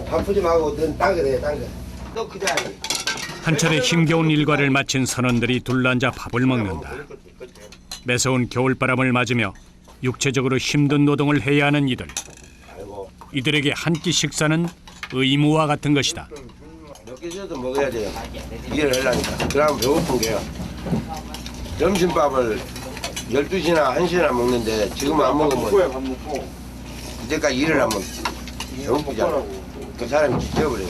바쁘지 말고 넌 당겨내 당겨. 너 그 자리. 한 차례 힘겨운 일과를 마친 선원들이 둘러앉아 밥을 먹는다. 매서운 겨울바람을 맞으며 육체적으로 힘든 노동을 해야 하는 이들. 이들에게 한 끼 식사는 의무와 같은 것이다. 몇 개라도 먹어야 돼요. 일을 하려니까. 그러면 배고픈 게요. 점심밥을 12시나 1시나 먹는데 지금 안 먹으면 이제까지 일을 하면 배고프잖아. 그 사람이 지쳐버려요.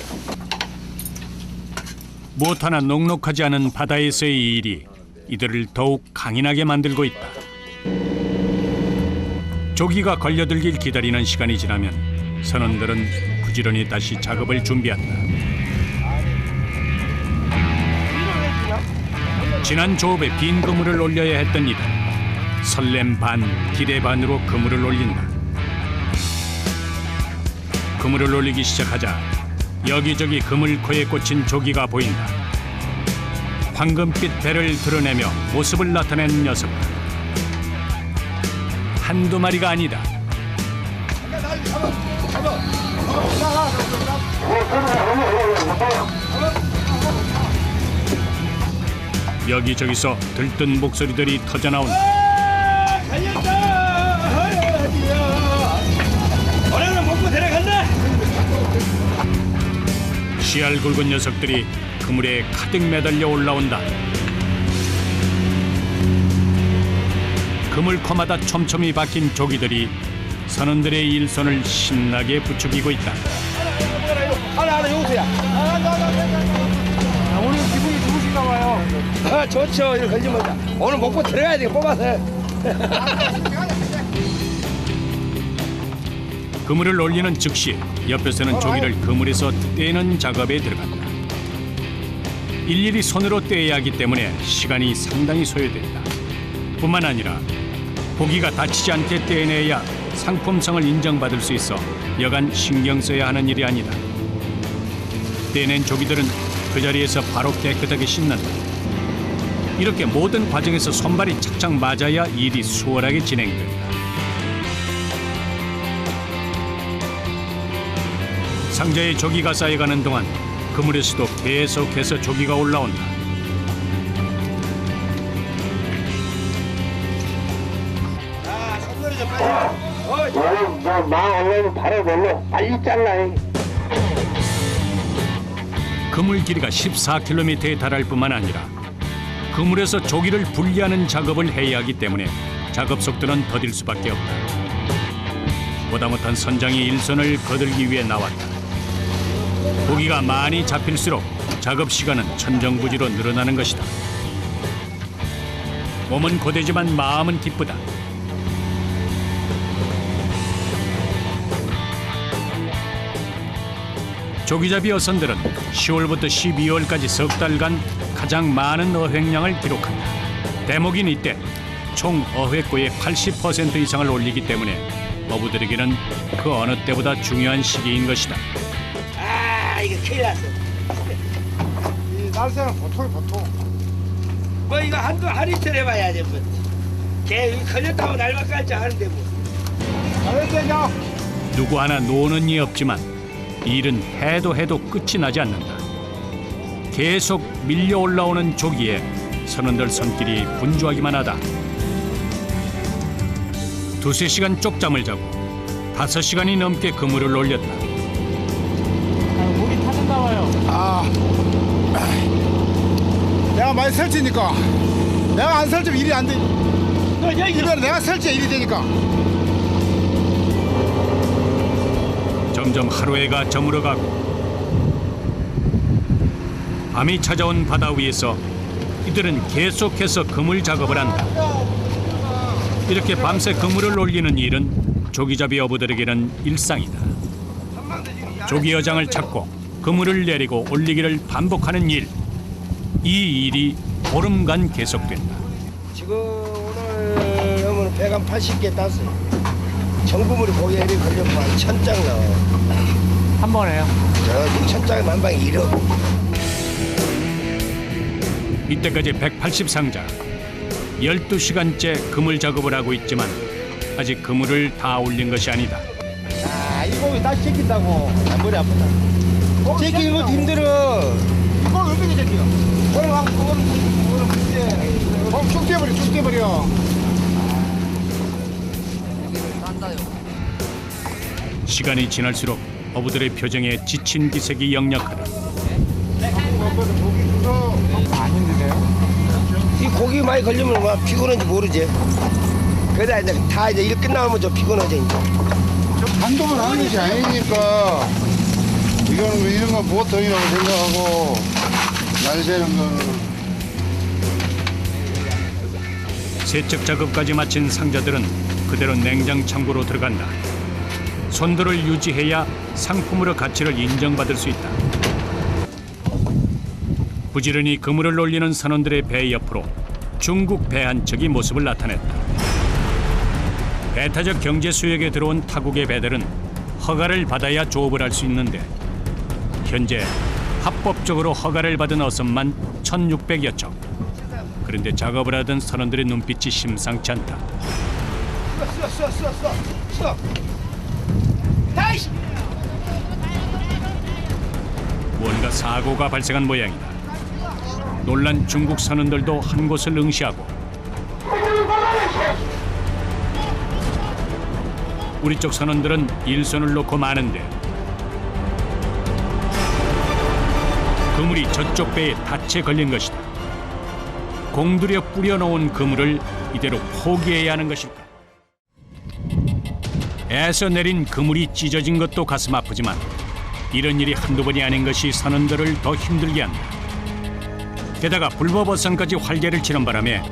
무엇 하나 녹록하지 않은 바다에서의 일이 이들을 더욱 강인하게 만들고 있다. 조기가 걸려들길 기다리는 시간이 지나면 선원들은 부지런히 다시 작업을 준비한다. 지난 조업에 빈 그물을 올려야 했던 이들. 설렘 반, 기대 반으로 그물을 올린다. 그물을 올리기 시작하자 여기저기 그물코에 꽂힌 조기가 보인다. 황금빛 배를 드러내며 모습을 나타낸 녀석. 한두 마리가 아니다. 여기저기서 들뜬 목소리들이 터져나온다. 갈렸다! 오늘은 먹고 데려간다! 씨알 굵은 녀석들이 그물에 가득 매달려 올라온다. 그물코마다 촘촘히 박힌 조기들이 선원들의 일손을 신나게 부추기고 있다. 하나 여기 오세요. 오늘 기분이 좋으신가 봐요. 아 좋죠. 이거 걸리면 오늘 먹고 들어가야 돼 뽑아서. 그물을 올리는 즉시 옆에서는 조기를 그물에서 떼는 작업에 들어간다. 일일이 손으로 떼야 하기 때문에 시간이 상당히 소요된다. 뿐만 아니라 고기가 다치지 않게 떼내야 상품성을 인정받을 수 있어 여간 신경 써야 하는 일이 아니다. 떼낸 조기들은 그 자리에서 바로 깨끗하게 씻는다. 이렇게 모든 과정에서 손발이 착착 맞아야 일이 수월하게 진행된다. 상자에 조기가 쌓여가는 동안 그물에서도 계속해서 조기가 올라온다. 아, 손놀이 좀 빨리. 마 올라오면 바로 놀러 빨리 잘라. 그물 길이가 14km에 달할 뿐만 아니라 그물에서 조기를 분리하는 작업을 해야 하기 때문에 작업 속도는 더딜 수밖에 없다. 보다 못한 선장이 일손을 거들기 위해 나왔다. 고기가 많이 잡힐수록 작업 시간은 천정부지로 늘어나는 것이다. 몸은 고되지만 마음은 기쁘다. 조기잡이 어선들은 10월부터 12월까지 석 달간 가장 많은 어획량을 기록한다. 대목인 이때 총 어획고의 80% 이상을 올리기 때문에 어부들에게는 그 어느 때보다 중요한 시기인 것이다. 아 이거 큰일 났어. 이 날새는 보통. 뭐 이거 하루 이틀 해봐야지 뭐. 걔 걸렸다고 날만 깔지 하는데 뭐. 잘했냐? 누구 하나 노는 이 없지만 일은 해도 끝이 나지 않는다. 계속 밀려 올라오는 조기에 선원들 손길이 분주하기만 하다. 2~3시간 쪽잠을 자고 5시간이 넘게 그물을 올렸다. 목이 타는가 봐요. 내가 많이 설치니까. 내가 안 설치면 일이 안 돼. 이번에 내가 설치해 일이 되니까. 점점 하루해가 저물어가고 밤이 찾아온 바다 위에서 이들은 계속해서 그물 작업을 한다. 이렇게 밤새 그물을 올리는 일은 조기잡이 어부들에게는 일상이다. 조기 여장을 찾고 그물을 내리고 올리기를 반복하는 일. 이 일이 보름간 계속된다. 지금 오늘 하면 배관 80개 땄어요. 정부물이 고기에 이렇게 걸려면 1000장 나와요. 한 번에요. 저 1000장에 만방에 1억. 이때까지 180상자, 12시간째 그물 작업을 하고 있지만 아직 그물을 다 올린 것이 아니다. 아, 이거 다시 제낀다고. 머리 아프다. 제끼는 것도 힘들어. 이걸 어떻게 제껴? 그거는 문제. 쭉 떼버려, 쭉 떼버려. 시간이 지날수록 어부들의 표정에 지친 기색이 역력하다. 안 힘드네요. 이 고기 많이 걸리면 막 피곤한지 모르지. 그러다 이제 다 이제 일 끝나면 좀 피곤하지 이제. 한두 번 하는 것이 아니니까 이거는 이런 건 보통이라고 생각하고 날 새는 거는 세척 작업까지 마친 상자들은 그대로 냉장 창고로 들어간다. 손들을 유지해야 상품으로 가치를 인정받을 수 있다. 부지런히 그물을 올리는 선원들의 배 옆으로 중국 배 한 척이 모습을 나타냈다. 배타적 경제 수역에 들어온 타국의 배들은 허가를 받아야 조업을 할 수 있는데 현재 합법적으로 허가를 받은 어선만 1,600여 척. 그런데 작업을 하던 선원들의 눈빛이 심상치 않다. 써. 다시. 뭔가 사고가 발생한 모양이다. 놀란 중국 선원들도 한 곳을 응시하고 우리 쪽 선원들은 일손을 놓고 마는데 그물이 저쪽 배에 닻에 걸린 것이다. 공들여 뿌려놓은 그물을 이대로 포기해야 하는 것일까? 애써 내린 그물이 찢어진 것도 가슴 아프지만 이런 일이 한두 번이 아닌 것이 선원들을 더 힘들게 한다. 게다가 불법 어선까지 활개를 치는 바람에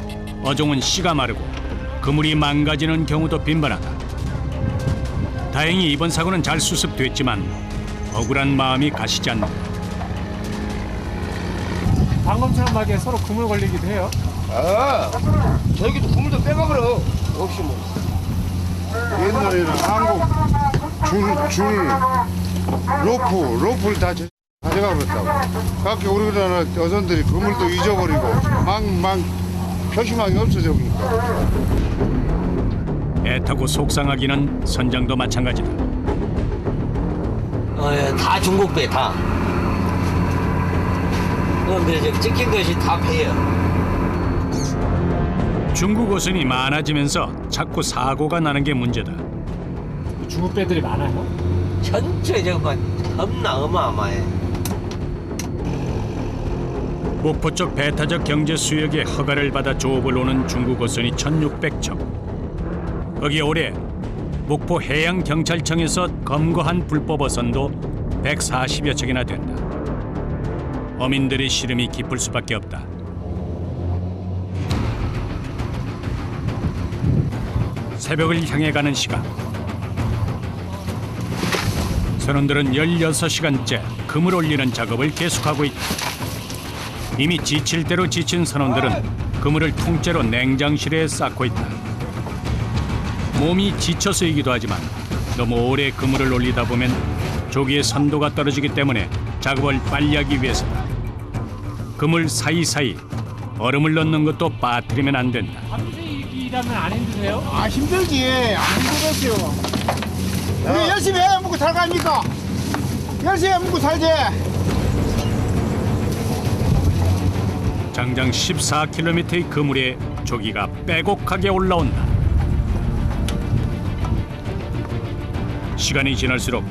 어종은 씨가 마르고 그물이 망가지는 경우도 빈번하다. 다행히 이번 사고는 잘 수습됐지만 억울한 마음이 가시지 않는다. 방금처럼 막에 서로 그물 걸리기도 해요. 아, 저기도 국물도 빼먹으러 없이 뭐. 옛날에는 한국 줄 로프를 다 가져가 버렸다고. 그렇게 우리나라 어선들이 그물도 잊어버리고 막 표시망이 없어져 버리니까. 애타고 속상하기는 선장도 마찬가지다. 예, 다 중국 배 다. 그런데 지금 찍힌 것이 다 배예요. 중국 어선이 많아지면서 자꾸 사고가 나는 게 문제다. 중국 배들이 많아요. 전체적으로 겁나 어마어마해. 목포 쪽 배타적 경제 수역에 허가를 받아 조업을 오는 중국 어선이 1,600척. 거기에 올해 목포 해양경찰청에서 검거한 불법 어선도 140여 척이나 된다. 어민들의 시름이 깊을 수밖에 없다. 새벽을 향해 가는 시간. 선원들은 16시간째 그물 올리는 작업을 계속하고 있다. 이미 지칠 대로 지친 선원들은 그물을 통째로 냉장실에 쌓고 있다. 몸이 지쳐서이기도 하지만 너무 오래 그물을 올리다 보면 조기의 선도가 떨어지기 때문에 작업을 빨리 하기 위해서다. 그물 사이사이 얼음을 넣는 것도 빠뜨리면 안 된다. 밤새 일하면 안 힘드세요? 아, 힘들지. 안 힘들었어요. 우리 열심히 해 먹고 살 거 아닙니까? 열심히 해 먹고 살지. 장장 14km의 그물에 조기가 빼곡하게 올라온다. 시간이 지날수록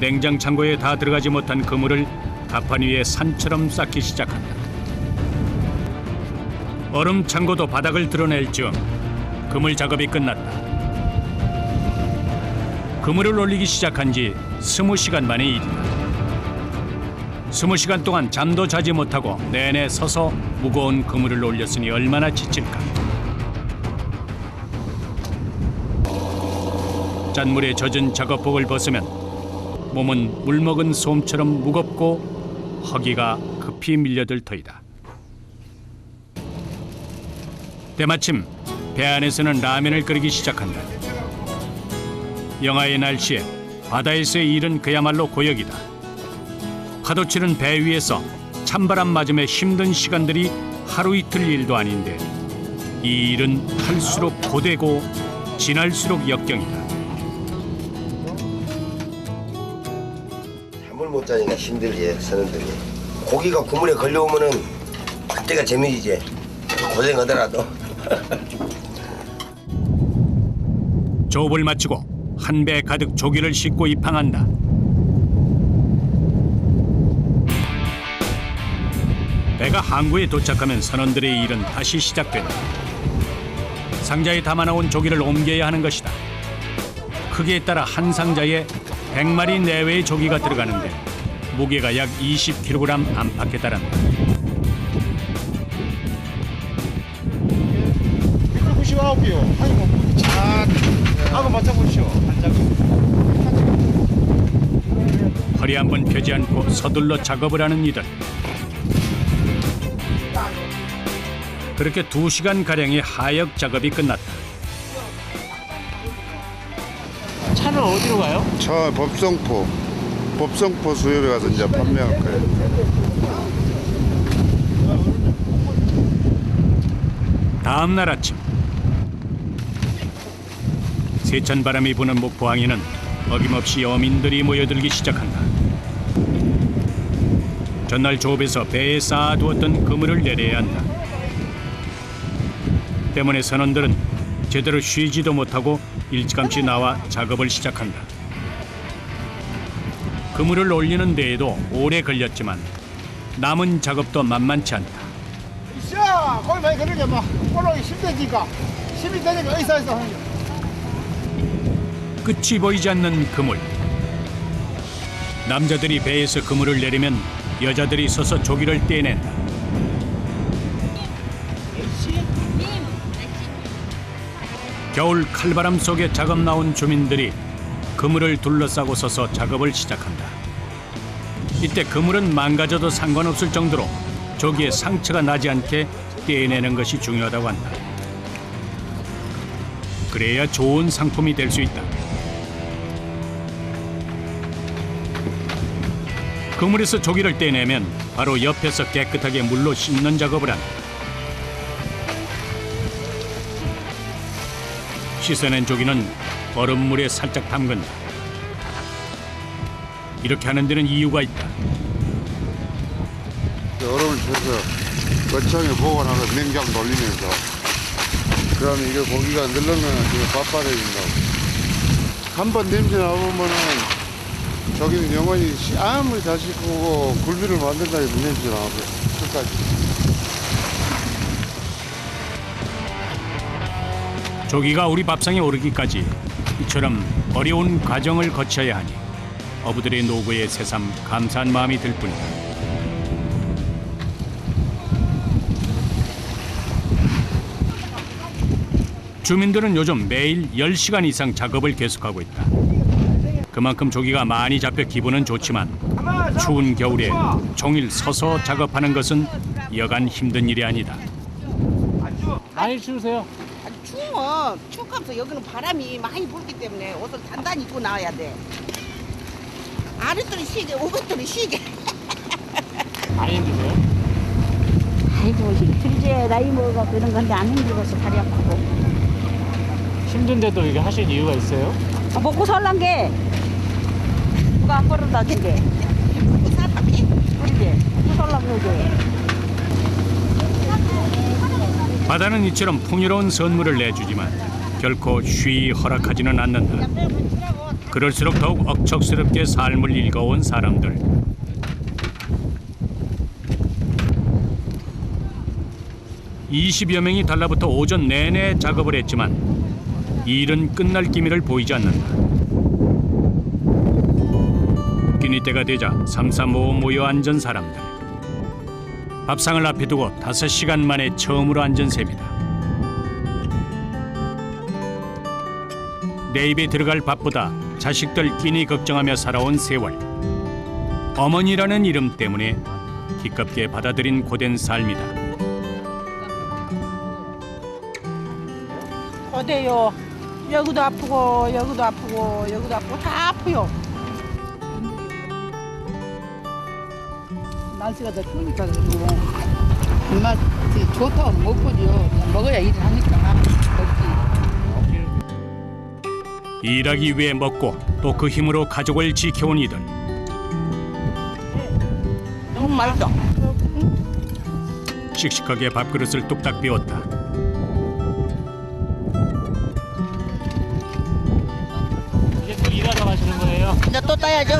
냉장 창고에 다 들어가지 못한 그물을 갑판 위에 산처럼 쌓기 시작한다. 얼음 창고도 바닥을 드러낼 즈음 그물 작업이 끝났다. 그물을 올리기 시작한 지 20시간 만의 일이다. 20시간 동안 잠도 자지 못하고 내내 서서 무거운 그물을 올렸으니 얼마나 지칠까. 짠물에 젖은 작업복을 벗으면 몸은 물먹은 솜처럼 무겁고 허기가 급히 밀려들 터이다. 때마침 배 안에서는 라면을 끓이기 시작한다. 영하의 날씨에 바다에서의 일은 그야말로 고역이다. 파도치는 배 위에서 찬바람 맞으며 힘든 시간들이 하루 이틀 일도 아닌데 이 일은 할수록 고되고 지날수록 역경이다. 못 자니까 힘들지 선원들이. 고기가 국물에 걸려오면은 그때가 재미지지. 고생하더라도. 조업을 마치고 한 배 가득 조기를 싣고 입항한다. 배가 항구에 도착하면 선원들의 일은 다시 시작된다. 상자에 담아놓은 조기를 옮겨야 하는 것이다. 크기에 따라 한 상자에 100마리 내외의 조기가 들어가는데 무게가 약 20kg 안팎에 달한다. 199개요. 아니 뭐 자, 하고 맞춰보시오. 허리 한번 펴지 않고 서둘러 작업을 하는 이들. 그렇게 2시간가량의 하역 작업이 끝났다. 차는 어디로 가요? 저 법성포 수협에 가서 이제 판매할 거예요. 다음 날 아침 세찬 바람이 부는 목포항에는 어김없이 어민들이 모여들기 시작한다. 전날 조업에서 배에 쌓아두었던 그물을 내려야 한다. 때문에 선원들은 제대로 쉬지도 못하고 일찌감치 나와 작업을 시작한다. 그물을 올리는 데에도 오래 걸렸지만 남은 작업도 만만치 않다. 자, 거기 많이 그러게 막 올라오기 힘들니까 힘이 되니까 의사에서 하는 거. 끝이 보이지 않는 그물. 남자들이 배에서 그물을 내리면 여자들이 서서 조기를 떼낸다. 겨울 칼바람 속에 작업 나온 주민들이 그물을 둘러싸고 서서 작업을 시작한다. 이때 그물은 망가져도 상관없을 정도로 조기에 상처가 나지 않게 떼내는 것이 중요하다고 한다. 그래야 좋은 상품이 될 수 있다. 그물에서 조기를 떼내면 바로 옆에서 깨끗하게 물로 씻는 작업을 한다. 씻어낸 조기는 얼음물에 살짝 담근다. 이렇게 하는 데는 이유가 있다. 얼음을 쳐서 거창에 보관하고 냉장 돌리면서 그러면 이게 고기가 늘르면 지금 밥바래진다고. 한번 냄새 나보면은 저기는 영원히 아무리 다 씻고 굴비를 만든다니 냄새 나고 끝까지. 조기가 우리 밥상에 오르기까지 이처럼 어려운 과정을 거쳐야 하니 어부들의 노고에 새삼 감사한 마음이 들 뿐이다. 주민들은 요즘 매일 10시간 이상 작업을 계속하고 있다. 그만큼 조기가 많이 잡혀 기분은 좋지만 추운 겨울에 종일 서서 작업하는 것은 여간 힘든 일이 아니다. 많이 추우세요? 추워. 추우면서 여기는 바람이 많이 불기 때문에 옷을 단단히 입고 나와야 돼. 아랫돌이 쉬게, 오랫돌이 쉬게. 많이 힘드세요? 아이고, 힘들지. 나이 먹어서 그런 건데 안 힘들어서 다리 아프고. 힘든데도 이게 하실 이유가 있어요? 먹고 살란 게 누가 안 벌어다 준 게. 먹고 살란 게? 그러게. 먹고 살란 거지. 바다는 이처럼 풍요로운 선물을 내주지만 결코 쉬이 허락하지는 않는다. 그럴수록 더욱 억척스럽게 삶을 읽어온 사람들. (20여 명이) 달라붙어 오전 내내 작업을 했지만 일은 끝날 기미를 보이지 않는다. 끼니때가 되자 삼삼오오 모여 앉은 사람들. 밥상을 앞에 두고 5시간 만에 처음으로 앉은 셈이다. 내 입에 들어갈 밥보다 자식들 끼니 걱정하며 살아온 세월. 어머니라는 이름 때문에 기껍게 받아들인 고된 삶이다. 어때요? 여기도 아프고 여기도 아프고 여기도 아프고 다 아프요. 날씨가 더 추우니까 그리고 정말 좋다고 못 보죠. 먹어야 일을 하니까 먹지. 일하기 위해 먹고 또 그 힘으로 가족을 지켜온 이들. 맛있어. 씩씩하게 밥그릇을 뚝딱 비웠다. 이제 또 일하러 가시는 거예요? 이제 또 따야죠.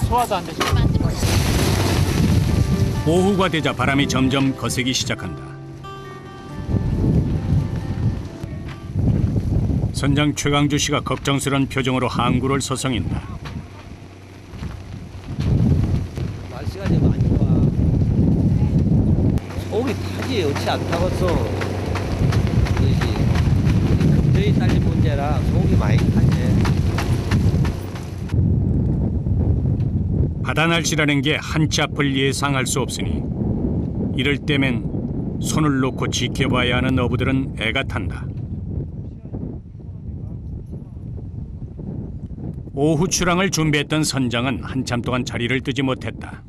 소화도 안 되시고. 오후가 되자 바람이 점점 거세기 시작한다. 선장 최강주 씨가 걱정스런 표정으로 항구를 서성인다. 날씨가 좀 안 좋아. 속이 타지 어찌 안 타겠어. 그것이 금전이 딸린 문제라 속이 많이 타지. 바다 날씨라는 게 한치 앞을 예상할 수 없으니 이럴 때면 손을 놓고 지켜봐야 하는 어부들은 애가 탄다. 오후 출항을 준비했던 선장은 한참 동안 자리를 뜨지 못했다.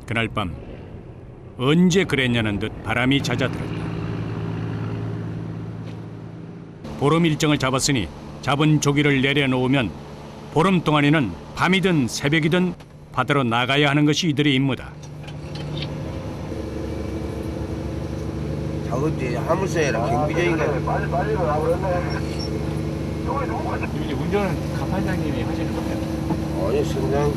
그날 밤 언제 그랬냐는 듯 바람이 잦아들었다. 보름 일정을 잡았으니 잡은 조기를 내려놓으면 보름 동안에는 밤이든 새벽이든 바다로 나가야 하는 것이 이들의 임무다. 작업지 화물선이라 경비적인가. 이제 운전은 가판장님이 하시는 거예요? 아니 선장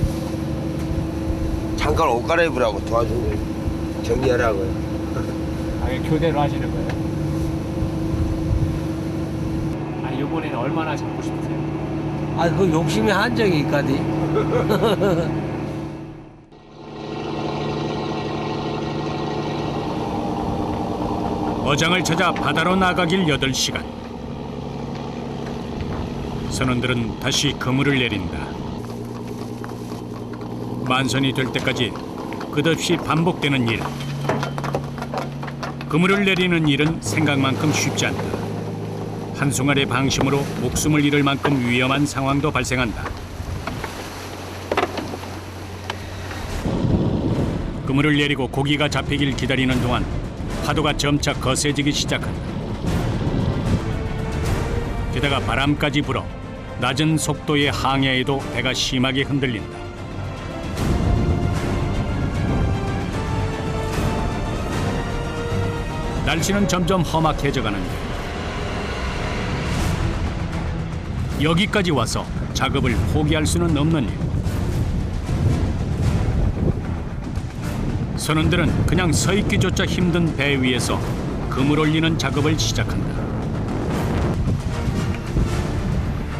잠깐 옷 갈아입으라고 도와준 거예요. 정리하라고요. 아, 교대로 하시는 거예요? 아, 이번에는 얼마나 잡고 싶으세요? 아, 그 욕심이 한정이 있거든. 어장을 찾아 바다로 나가길 8시간. 선원들은 다시 그물을 내린다. 만선이 될 때까지 끝없이 반복되는 일. 그물을 내리는 일은 생각만큼 쉽지 않다. 한순간의 방심으로 목숨을 잃을 만큼 위험한 상황도 발생한다. 그물을 내리고 고기가 잡히길 기다리는 동안 파도가 점차 거세지기 시작한다. 게다가 바람까지 불어 낮은 속도의 항해에도 배가 심하게 흔들린다. 날씨는 점점 험악해져가는데 여기까지 와서 작업을 포기할 수는 없는 일. 선원들은 그냥 서 있기조차 힘든 배 위에서 그물 올리는 작업을 시작한다.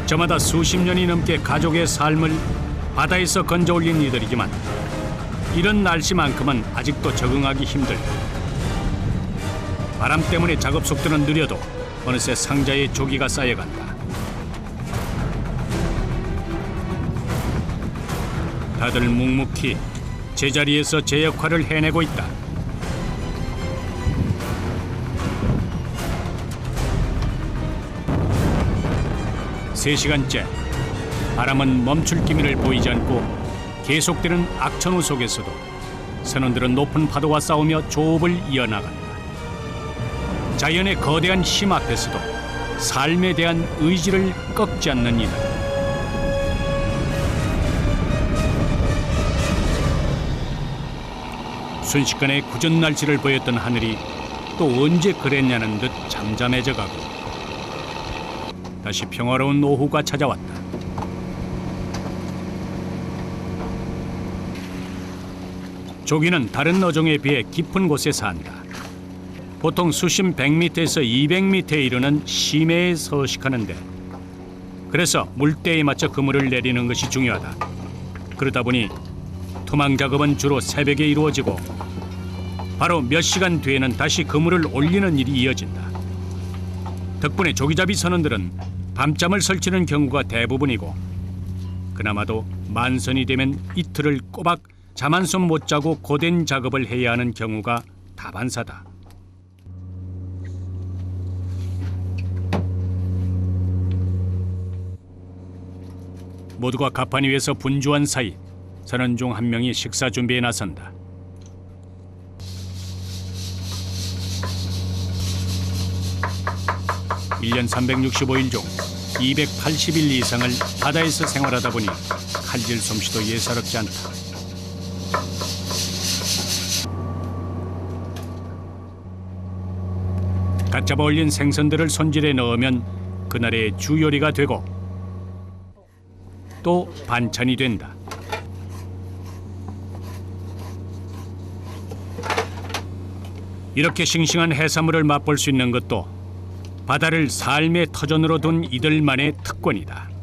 저마다 수십 년이 넘게 가족의 삶을 바다에서 건져 올린 이들이지만 이런 날씨만큼은 아직도 적응하기 힘들다. 바람 때문에 작업 속도는 느려도 어느새 상자에 조기가 쌓여간다. 다들 묵묵히 제자리에서 제 역할을 해내고 있다. 세 시간째 바람은 멈출 기미를 보이지 않고 계속되는 악천후 속에서도 선원들은 높은 파도와 싸우며 조업을 이어나간다. 자연의 거대한 힘 앞에서도 삶에 대한 의지를 꺾지 않는 이들. 순식간에 굳은 날씨를 보였던 하늘이 또 언제 그랬냐는 듯 잠잠해져 가고 다시 평화로운 오후가 찾아왔다. 조기는 다른 어종에 비해 깊은 곳에 산다. 보통 수심 100m에서 200m에 이르는 심해에 서식하는데 그래서 물때에 맞춰 그물을 내리는 것이 중요하다. 그러다 보니 투망 작업은 주로 새벽에 이루어지고 바로 몇 시간 뒤에는 다시 그물을 올리는 일이 이어진다. 덕분에 조기잡이 선원들은 밤잠을 설치는 경우가 대부분이고 그나마도 만선이 되면 이틀을 꼬박 잠 한숨 못 자고 고된 작업을 해야 하는 경우가 다반사다. 모두가 갑판 위에서 분주한 사이 선원 중 한 명이 식사 준비에 나선다. (1년 365일) 중 280일 이상을 바다에서 생활하다 보니 칼질 솜씨도 예사롭지 않다. 갓 잡아 올린 생선들을 손질해 넣으면 그날의 주요리가 되고 또 반찬이 된다. 이렇게 싱싱한 해산물을 맛볼 수 있는 것도 바다를 삶의 터전으로 둔 이들만의 특권이다.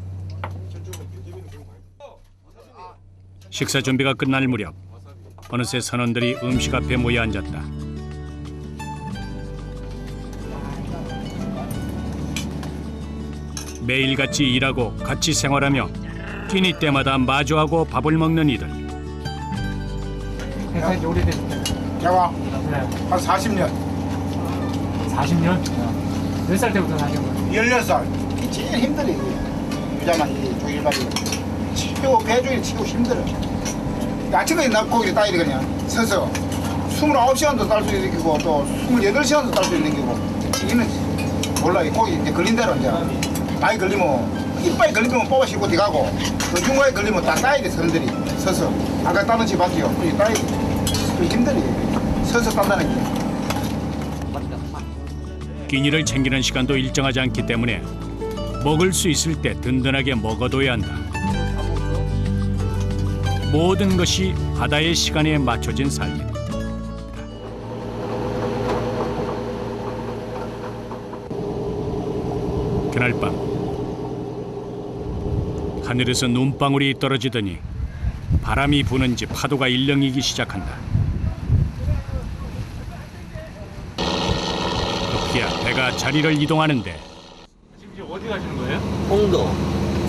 식사 준비가 끝날 무렵 어느새 선원들이 음식 앞에 모여 앉았다. 매일같이 일하고 같이 생활하며 끼니 때마다 마주하고 밥을 먹는 이들. 회사에 이제 오래됐어요. 제가 네. 한 40년, 40년? 몇 살 때부터 사신 거예요? 16살. 제일 힘들어, 이게. 부자만 이 조일발이. 치고, 배조일 치고 힘들어. 아침까지 나 고기를 따야 돼, 그냥. 서서 29시간도 딸 수 있는 거고, 또 28시간도 딸 수 있는 거고. 이는 몰라, 이 고기 이제 걸린 대로 이제. 많이 걸리면, 이빨이 걸리면 뽑아 싣고 들어가고, 그 중간에 걸리면 다 따야 돼, 사람들이. 서서. 아까 따는 집 봤지요? 그게 따야 돼. 그게 힘들어, 서서 딴다는 게. 끼니를 챙기는 시간도 일정하지 않기 때문에 먹을 수 있을 때 든든하게 먹어둬야 한다. 모든 것이 바다의 시간에 맞춰진 삶이다. 그날 밤 하늘에서 눈방울이 떨어지더니 바람이 부는지 파도가 일렁이기 시작한다. 급기야 배가 자리를 이동하는데 지금 어디 가시는 거예요? 홍도.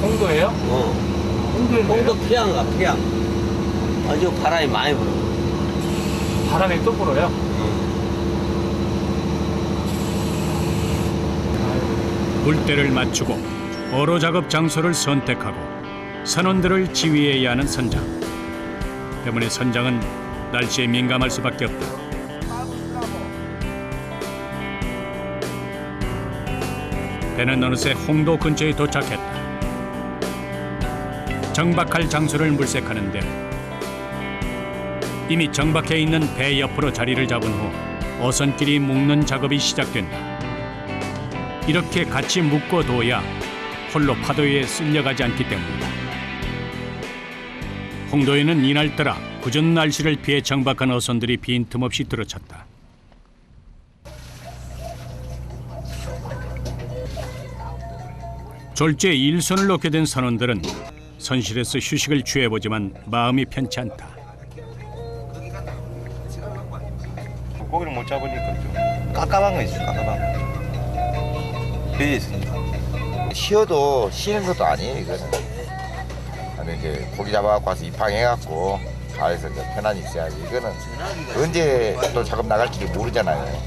홍도예요? 홍도에 홍도 피양가, 피양. 아주 바람이 많이 불어. 바람이 또 불어요? 물때를 맞추고 어로 작업 장소를 선택하고 선원들을 지휘해야 하는 선장. 때문에 선장은 날씨에 민감할 수밖에 없다. 배는 어느새 홍도 근처에 도착했다. 정박할 장소를 물색하는데 이미 정박해 있는 배 옆으로 자리를 잡은 후 어선끼리 묶는 작업이 시작된다. 이렇게 같이 묶어둬야 홀로 파도에 쓸려가지 않기 때문이다. 홍도에는 이날따라 궂은 날씨를 피해 정박한 어선들이 빈틈없이 들어찼다. 졸지에 일손을 놓게 된 선원들은 선실에서 휴식을 취해보지만 마음이 편치 않다. 고기를 못 잡으니까 좀 깝깝한 거 있어, 깝깝한 거. 배에 있으니까. 쉬어도 쉬는 것도 아니에요, 이거는. 아니, 이제 고기 잡아갖고 와서 입항해갖고 가에서 이제 편안히 있어야지. 이거는 언제 또 작업 나갈지 모르잖아요.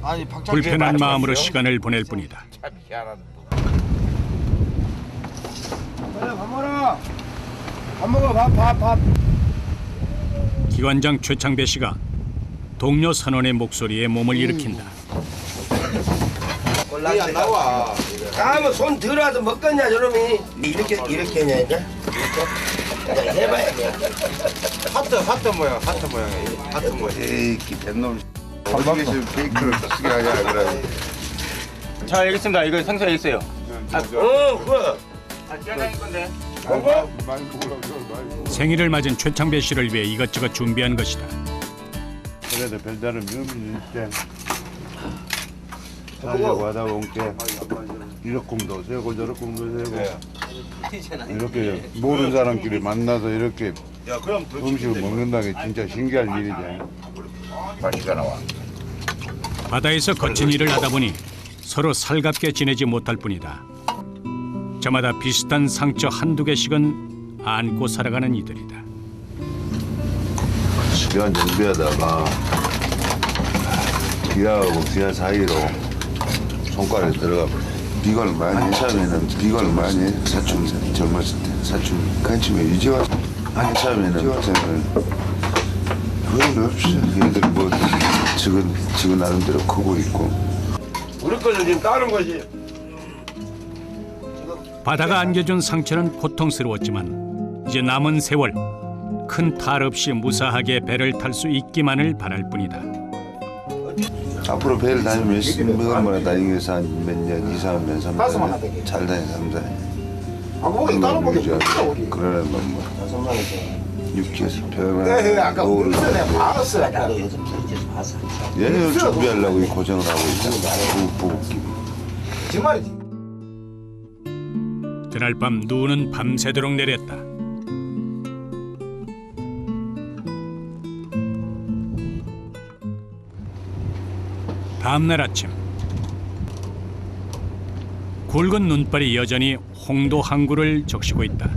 아니, 불편한 마음으로 시간을 보낼 뿐이다. 참 희한한. 밥 먹어라. 밥 먹어, 밥. 기관장 최창배 씨가 동료 선원의 목소리에 몸을 일으킨다. 꼴라지 안 나와. 다음은 손 들어와서 먹겠냐 저놈이. 이렇게 했냐 이제? 이렇게 해봐야 돼. 하트 모양, 하트 모양이에요. 하트 모양. 에이, 기쁜 어디서 케이크를 쓰게 하냐, 그래. 잘 알겠습니다. 이거 상세 있어요. 그거. 먹어? 많이 먹으라고, 많이 먹어. 생일을 맞은 최창배 씨를 위해 이것저것 준비한 것이다. 그래도 별다른 묘미는 있대. 살려고 하다 보니까 이렇게도 세고 저렇게도 세고 이렇게 모르는 사람끼리 만나서 이렇게 음식을 먹는다는 게 진짜 신기한 일이죠. 맛이가 나와. 바다에서 거친 일을 하다 보니 서로 살갑게 지내지 못할 뿐이다. 저마다 비슷한 상처 한두 개씩은 안고 살아가는 이들이다. 시간 정비하다가 뒤하고 뒤하 사이로 손가락이 들어가 비관을 많이 해. 처음에는 비관을 많이 해. 사춘 젊었을 때 사춘 간침에 유지가 아니 처음에는 생을 그런 게 없어요. 얘들 뭐 지금 나름대로 크고 있고 우리 거는 지금 따는 거지. 바다가 안겨준 상처는 고통스러웠지만 이제 남은 세월 큰 탈 없이 무사하게 배를 탈 수 있기만을 바랄 뿐이다. 앞으로 배를 다니면 몇십만 번 다니면서 한 몇 년, 2, 3년, 3년 잘 다니면서 그러려면 뭐 6개에서 편안하게 얘를 준비하려고 이 고생을 하고 있다. 부부끼리. 정말이지. 그날 밤 눈은 밤새도록 내렸다. 다음날 아침 굵은 눈발이 여전히 홍도 항구를 적시고 있다.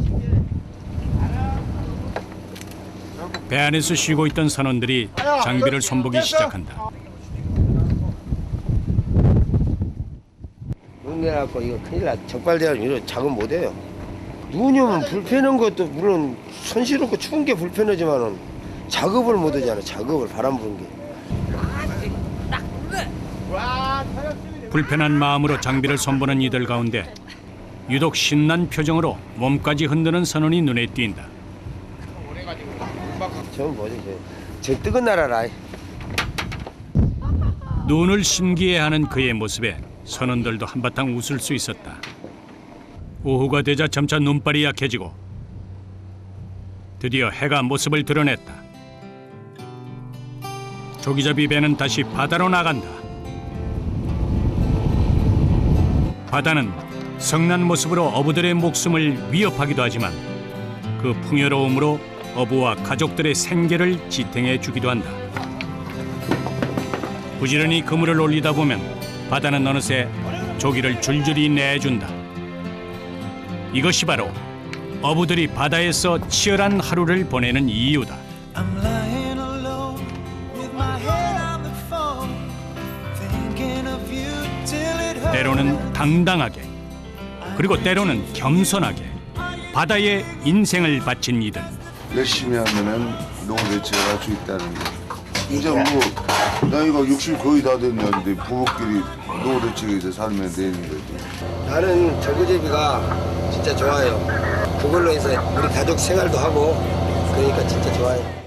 배 안에서 쉬고 있던 선원들이 장비를 손보기 시작한다. 눈 내려갖고 이거 큰일 나. 적발되면 이거 작업 못해요. 눈이 오면 불편한 것도 물론 손실없고 추운 게 불편하지만은 작업을 못하잖아. 작업을 바람 부는 게. 불편한 마음으로 장비를 손보는 이들 가운데 유독 신난 표정으로 몸까지 흔드는 선원이 눈에 띈다. 저건 뭐지? 저 뜨거운 나라라. 눈을 신기해하는 그의 모습에 선원들도 한바탕 웃을 수 있었다. 오후가 되자 점차 눈발이 약해지고 드디어 해가 모습을 드러냈다. 조기잡이 배는 다시 바다로 나간다. 바다는 성난 모습으로 어부들의 목숨을 위협하기도 하지만 그 풍요로움으로 어부와 가족들의 생계를 지탱해 주기도 한다. 부지런히 그물을 올리다 보면 바다는 어느새 조기를 줄줄이 내준다. 이것이 바로 어부들이 바다에서 치열한 하루를 보내는 이유다. 때로는 당당하게, 그리고 때로는 겸손하게 바다에 인생을 바친 이들. 열심히 하면은 노후 대책을 할 수 있다는 게. 이제 뭐 나이가 60 거의 다 됐는데 부부끼리 노후 대책에서 살면 되는 거지. 나는 절구제비가 진짜 좋아요. 그걸로 해서 우리 가족 생활도 하고 그러니까 진짜 좋아요.